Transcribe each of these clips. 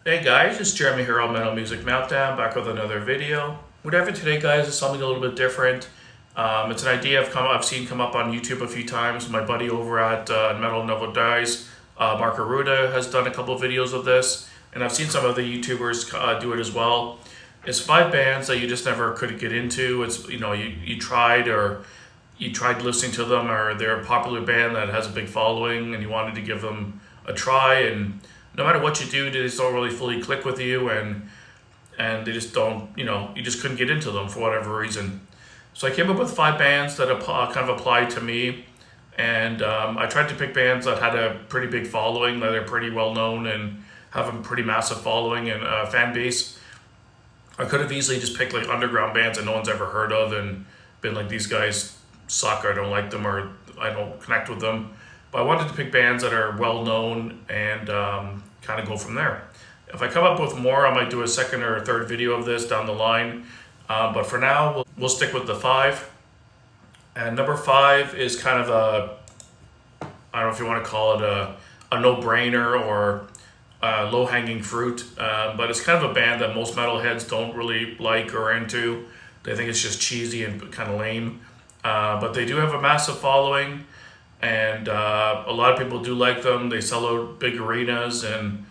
Hey guys, it's Jeremy here on Metal Music Meltdown, back with another video. What I have today, guys, is something a little bit different. It's an idea I've seen come up on YouTube a few times. My buddy over at Metal Never Dies, Mark Aruda, has done a couple of videos of this, and I've seen some other YouTubers do it as well. It's 5 bands that you just never could get into. It's you tried listening to them, or they're a popular band that has a big following, and you wanted to give them a try, and no matter what you do, they just don't really fully click with you, and they just don't, you just couldn't get into them for whatever reason. So I came up with 5 bands that kind of applied to me, and I tried to pick bands that had a pretty big following, that are pretty well known and have a pretty massive following and fan base. I could have easily just picked like underground bands that no one's ever heard of and been like, these guys suck, or I don't like them, or I don't connect with them. But I wanted to pick bands that are well known and kind of go from there. If I come up with more, I might do a second or third video of this down the line. But for now, we'll stick with the 5. And number 5 is kind of I don't know if you want to call it a no-brainer or low-hanging fruit. But it's kind of a band that most metalheads don't really like or into. They think it's just cheesy and kind of lame. But they do have a massive following, and a lot of people do like them. They sell out big arenas, and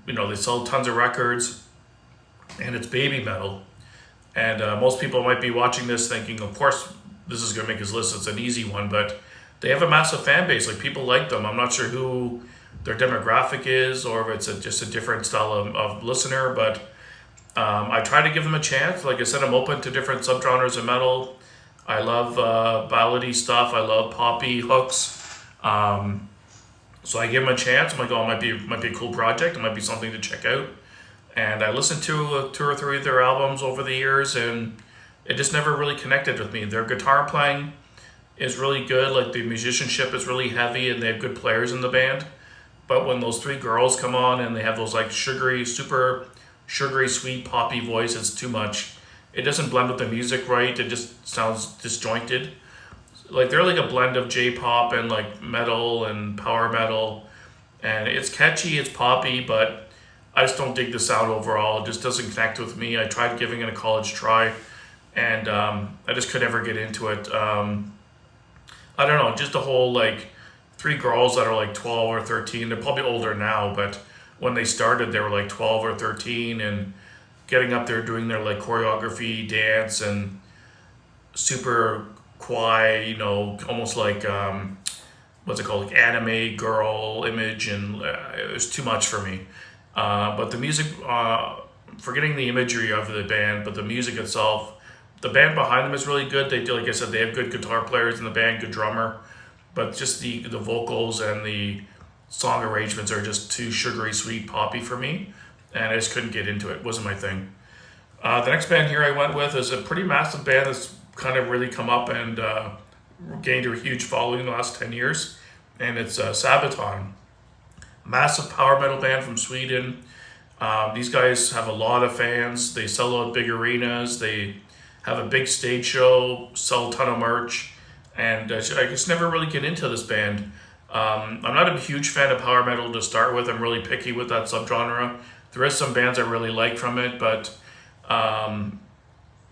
they sell tons of records, and it's baby metal. And most people might be watching this thinking, of course this is going to make his list, it's an easy one, but they have a massive fan base. Like, people like them. I'm not sure who their demographic is, or if it's just a different style of listener, but I try to give them a chance. Like I said, I'm open to different subgenres of metal. I love ballady stuff. I love poppy hooks. So I give them a chance. I'm like, oh, it might be a cool project. It might be something to check out. And I listened to 2 or 3 of their albums over the years, and it just never really connected with me. Their guitar playing is really good. Like, the musicianship is really heavy, and they have good players in the band. But when those 3 girls come on and they have those like super sugary, sweet, poppy voice, it's too much. It doesn't blend with the music right. It just sounds disjointed. Like, they're like a blend of J-pop and like metal and power metal. And it's catchy, it's poppy, but I just don't dig the sound overall. It just doesn't connect with me. I tried giving it a college try, and I just could never get into it. I don't know, just the whole like 3 girls that are like 12 or 13. They're probably older now, but when they started, they were like 12 or 13, and getting up there doing their like choreography, dance, and super quiet, almost like what's it called, like anime girl image, and it was too much for me. But the music, forgetting the imagery of the band, but the music itself, the band behind them is really good. They do, like I said, they have good guitar players in the band, good drummer, but just the vocals and the song arrangements are just too sugary, sweet, poppy for me, and I just couldn't get into it. It wasn't my thing. The next band here I went with is a pretty massive band that's kind of really come up and gained a huge following in the last 10 years, and it's Sabaton. Massive power metal band from Sweden. These guys have a lot of fans. They sell out big arenas. They have a big stage show, sell a ton of merch, and I just never really get into this band. I'm not a huge fan of power metal to start with. I'm really picky with that subgenre. There is some bands I really like from it, but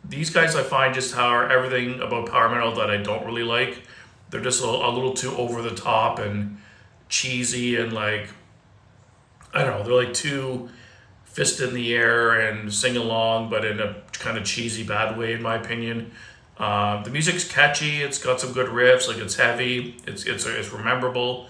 these guys, I find, just are everything about power metal that I don't really like. They're just a little too over the top and cheesy, and like, I don't know, they're like too fist in the air and sing along, but in a kind of cheesy bad way, in my opinion. The music's catchy. It's got some good riffs. Like, it's heavy. It's memorable,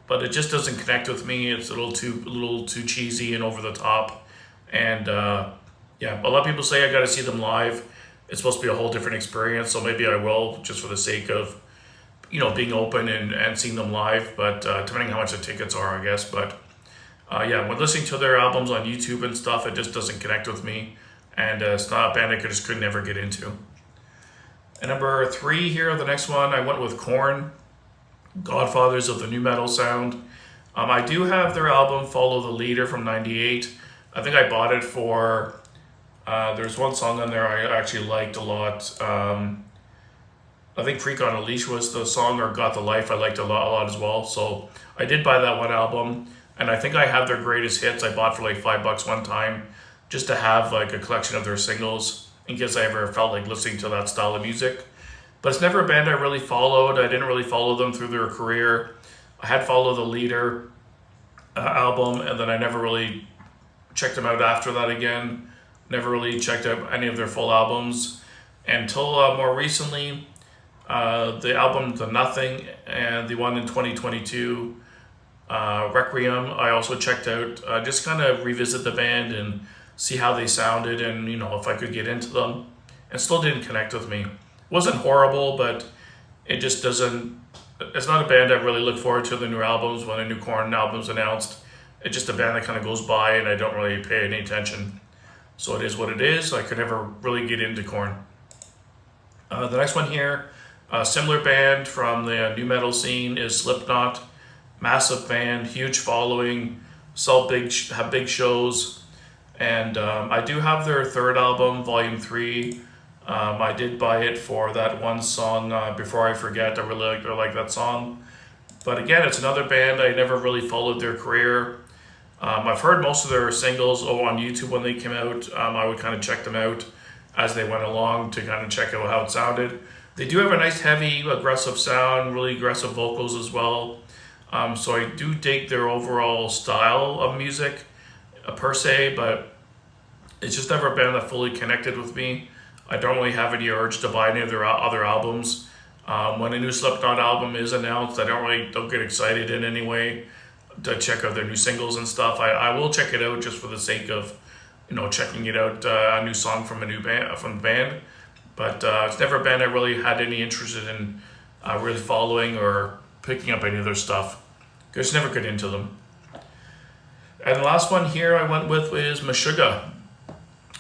but it just doesn't connect with me. It's a little too cheesy and over the top. And yeah, a lot of people say I got to see them live. It's supposed to be a whole different experience, so maybe I will, just for the sake of being open and seeing them live. But depending how much the tickets are, I guess. But yeah, when listening to their albums on YouTube and stuff, it just doesn't connect with me, and it's not a band I just could never get into. And number 3 here, the next one, I went with Korn, godfathers of the new metal sound. I do have their album Follow the Leader from '98. I think I bought it for, there's one song on there I actually liked a lot. I think Freak on a Leash was the song, or Got the Life I liked a lot as well. So I did buy that one album. And I think I have their greatest hits I bought for like $5 one time, just to have like a collection of their singles in case I ever felt like listening to that style of music. But it's never a band I really followed. I didn't really follow them through their career. I had followed the Leader album, and then I never really checked them out after that again. Never really checked out any of their full albums until more recently. The album The Nothing and the one in 2022, Requiem, I also checked out. Just kind of revisit the band and see how they sounded, and if I could get into them. And still didn't connect with me. It wasn't horrible, but it just doesn't. It's not a band I really look forward to the new albums when a new Korn album's announced. It's just a band that kind of goes by and I don't really pay any attention. So it is what it is. I could never really get into Korn. The next one here, a similar band from the new metal scene, is Slipknot. Massive band, huge following, have big shows. And I do have their third album, Volume 3. I did buy it for that one song, Before I Forget. I really like that song. But again, it's another band. I never really followed their career. I've heard most of their singles on YouTube when they came out. I would kind of check them out as they went along to kind of check out how it sounded. They do have a nice, heavy, aggressive sound, really aggressive vocals as well. So I do dig their overall style of music per se, but it's just never a band that fully connected with me. I don't really have any urge to buy any of their other albums. When a new Slipknot album is announced, I don't get excited in any way to check out their new singles and stuff. I will check it out just for the sake of, checking it out, a new song from the band. But it's never a band I really had any interest in really following or picking up any of their stuff. Just never get into them. And the last one here I went with is Meshuggah.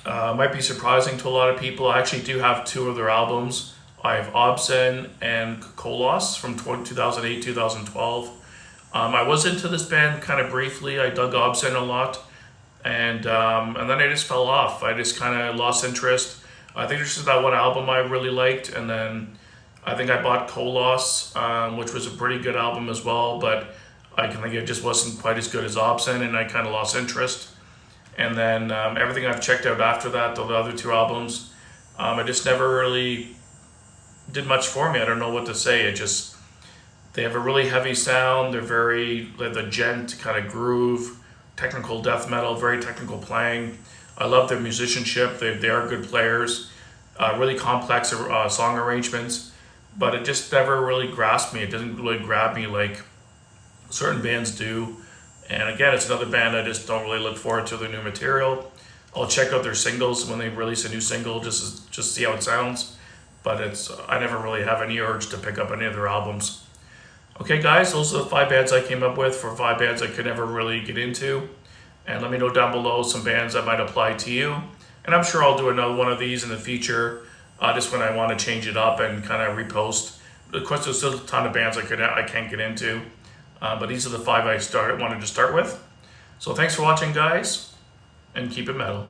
Might be surprising to a lot of people. I actually do have two of their albums. I have Obscene and Kolos from 2008, 2012. I was into this band kind of briefly. I dug Obscene a lot. And then I just fell off. I just kind of lost interest. I think there's just that one album I really liked. And then I think I bought Kolos, which was a pretty good album as well. But I think it just wasn't quite as good as Obscene, and I kind of lost interest. And then everything I've checked out after that, the other two albums, it just never really did much for me. I don't know what to say. They have a really heavy sound. They're the gent kind of groove, technical death metal, very technical playing. I love their musicianship. They are good players, really complex song arrangements, but it just never really grasped me. It doesn't really grab me like certain bands do. And again, it's another band I just don't really look forward to their new material. I'll check out their singles when they release a new single just see how it sounds. But I never really have any urge to pick up any of their albums. Okay, guys, those are the 5 bands I came up with for 5 bands I could never really get into. And let me know down below some bands that might apply to you. And I'm sure I'll do another one of these in the future, just when I want to change it up and kind of repost. Of course, there's still a ton of bands I can't get into. But these are the 5 I wanted to start with. So thanks for watching, guys, and keep it metal.